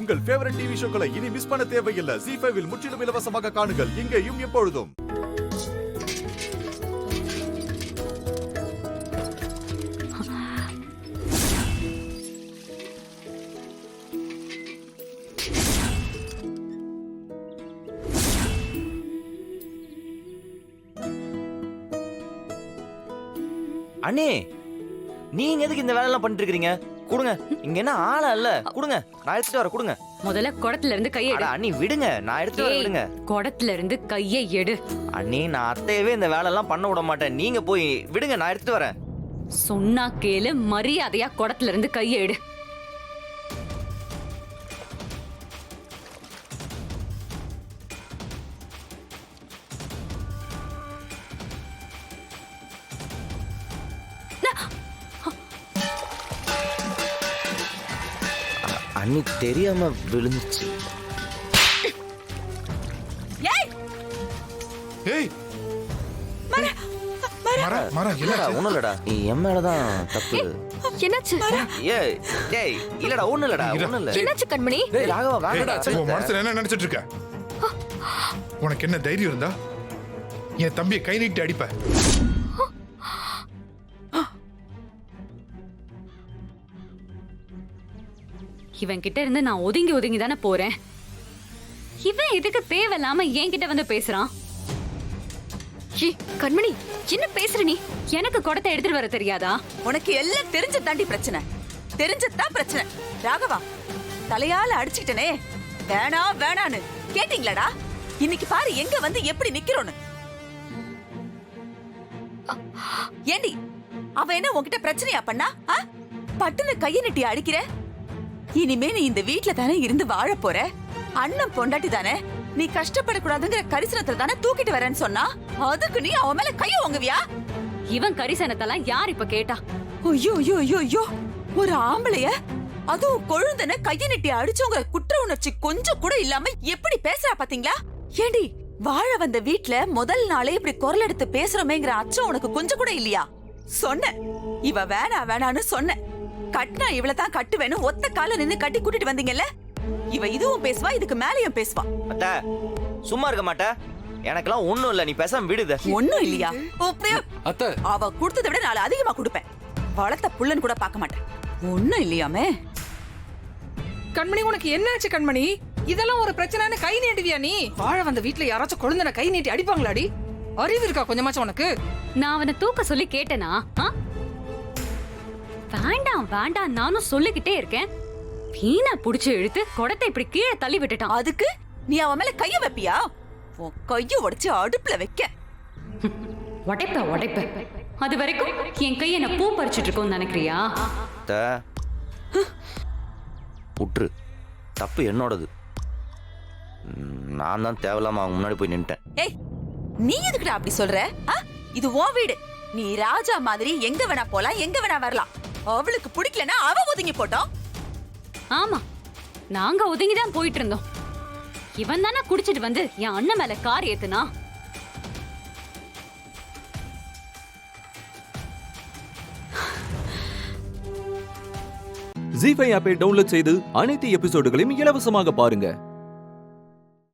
உங்கள் favourite TV ஷோக்களை இனி miss பண்ண தேவையில்லை. ZEE5 இல் முற்றிலும் இலவசமாக காணுங்கள். இங்கேயும் எப்பொழுதும். அண்ணே, நீங்க எதுக்கு இந்த வேலை எல்லாம் பண்ணிட்டு இருக்கீங்க? கொடுங்க. இங்க என்ன ஆளா இல்ல? கொடுங்க, நான் எடுத்துட்டு வரேன். கொடுங்க. முதல்ல குடத்துல இருந்து கையை எடு. அண்ணி விடுங்க, நான் எடுத்துட்டு வரேன். விடுங்க. குடத்துல இருந்து கையை எடு. அண்ணி, நான் அத்தையவே இந்த வேலை எல்லாம் பண்ண விட மாட்டேன். நீங்க போய் விடுங்க, நான் எடுத்துட்டு வரேன். சொன்னா கேளு, மரியாதையா குடத்துல இருந்து கையை எடு. அண்ணி தெரியாம விழுந்துச்சு. ஏய் ஒண்ணும் இல்லடா, என் மேலதான் தப்பு. என்னாச்சு? ஏய் இல்லடா, ஒண்ணும் இல்லடா, ஒண்ணும் இல்ல. என்னாச்சு கண்மணி? ராகவா வாங்கடா. உன் மனசுல என்ன நினைச்சிட்டு இருக்க? உனக்கு என்ன தைரியம் இருந்தா என் தம்பியை கை நீட்டி அடிப்ப? இவன் கிட்ட இருந்து நான் ஒதுங்கி ஒதுங்கி தானே போறேன். இவன் எதுக்கு தேவையில்லாம என்கிட்ட வந்து பேசுறான்? கண்மணி, என்ன பேசுற நீ? எனக்கு குடத்தை எடுத்துட்டு வர தெரியாதா? உனக்கு எல்லாம் தெரிஞ்ச தாண்டி பிரச்சனை. தெரிஞ்சதான் பிரச்சனை. ராகவா, தலையால அடிச்சுக்கிட்டனே, வேணா வேணான்னு கேட்டீங்களாடா? இன்னைக்கு பாரு எங்க வந்து எப்படி நிக்கிறோன்னு. ஏண்டி, அவ என்ன உன்கிட்ட பிரச்சனையா பண்ணா? பட்டுன்னு கைய நட்டி அடிக்கிற. இனிமே நீ இந்த வீட்ல தானே இருந்து வாழ போற. அண்ணன் பொண்டாட்டி தானே, நீ கஷ்டப்படக்கூடாதுங்கிற கரிசனத்துல தானே தூக்கிட்டு வரேன்னு சொன்னா, அதுக்கு நீ அவன் மேல கைய வாங்குவியா? இவன் கரிசனத்தெல்லாம் யார் இப்ப கேட்டா? ஐயோ ஐயோ ஐயோ ஐயோ, ஒரு ஆம்பளைய அதுவும் கொழுந்தன கைய நட்டி அடிச்சவங்க குற்ற உணர்ச்சி கொஞ்சம் கூட இல்லாம எப்படி பேசுறா பாத்தீங்களா? ஏண்டி, வாழ வந்த வீட்ல முதல் நாளே இப்படி குரல் எடுத்து பேசுறோமேங்கிற அச்சம் உனக்கு கொஞ்சம் கூட இல்லையா? சொன்ன இவ வேணா வேணான்னு சொன்ன. கட்டினா இவளதான் கட்டுவேன்னு ஒத்த கால நின்னு கட்டி கூட்டிட்டு வந்தீங்கல்ல, இவ இதுவும் பேசுவா, இதுக்கு மேலயும் பேசுவா. அத்தை, சும்மா இருக்க மாட்டா? எனக்கெல்லாம் ஒண்ணும் இல்ல, நீ பேசாம விடுத. ஒண்ணும் இல்லையா? அத்தை, அவ கொடுத்ததை விட நாலு அதிகமா கொடுப்பேன். வளர்த்த புள்ளன் கூட பார்க்க மாட்டேன். ஒண்ணும் இல்லையாமே. கண்மணி, உனக்கு என்னாச்சு கண்மணி? இதெல்லாம் ஒரு பிரச்சனைன்னு கை நீட்டுவியா நீ? வாழ வந்த வீட்டுல யாராச்சும் கொழுந்தன கை நீட்டி அடிப்பாங்களாடி? அறிவு இருக்கா கொஞ்சமாச்சும் உனக்கு? நான் அவனை தூக்க சொல்லி கேட்டேனா? வேண்டாம் வேண்டாம் நானும் சொல்லிக்கிட்டே இருக்கேன். வீணா புடிச்சு இழுத்து குடத்தை இப்படி கீழே தள்ளி விட்டுட்டான். அதுக்கு நீ அவன் மேல கைய வைப்பியா? உன் கைய உடைச்சு அடுப்புல வைக்க. உடைப்ப உடைப்ப. அது வரைக்கும் என் கையை நான் பூ பறிச்சுட்டு இருக்கோம்னு நினைக்கிறியா? புற்று, தப்பு என்னோடது. நான் தான் தேவையில்லாம அவங்க முன்னாடி போய் நின்ட்டேன். ஏய், நீ எதுக்குடா அப்படி சொல்ற? இது உன் வீடு. நீ ராஜா மாதிரி எங்க வேணா போலாம், எங்க வேணா வரலாம். அவளுக்கு பிடிக்கலன்னா அவ ஒதுங்கி போட்டோம். ஆமா, நாங்க ஒதுங்கிதான் போயிட்டு இருந்தோம். இவன் தானே குடிச்சிட்டு வந்து என் அண்ணன் மேல கார் ஏத்துனா. ZEE5 ஆப்பை டவுன்லோட் செய்து அனைத்து எபிசோடுகளையும் இலவசமாக பாருங்க.